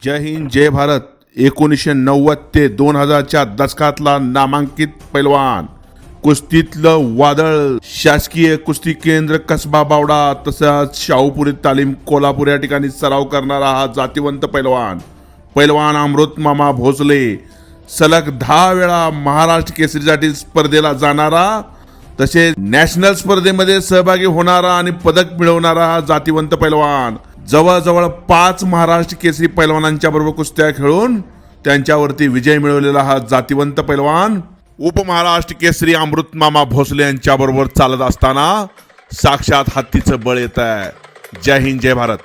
जय हिंद जय भारत. 1990 ते 2000च्या दशकातला नामांकित पैलवान, कुस्तीतलं वादळ, शासकीय कुस्ती केंद्र कसबा बावडा तसंच शाहूपुरी तालीम कोल्हापूर या ठिकाणी सराव करणारा हा जातिवंत पैलवान अमृत मामा भोसले, सलग 10 वेळा महाराष्ट्र केसरीसाठी स्पर्धेला जाणारा, तसेच नॅशनल स्पर्धेमध्ये सहभागी होणारा आणि पदक मिळवणारा हा जातिवंत पैलवान. जवळजवळ 5 महाराष्ट्र केसरी पैलवानांच्या बरोबर कुस्त्या खेळून त्यांच्यावरती विजय मिळवलेला हा जातिवंत पैलवान उपमहाराष्ट्र केसरी अमृत मामा भोसले यांच्या बरोबर चालत असताना साक्षात हत्तीचं बळ येत आहे. जय हिंद जय भारत.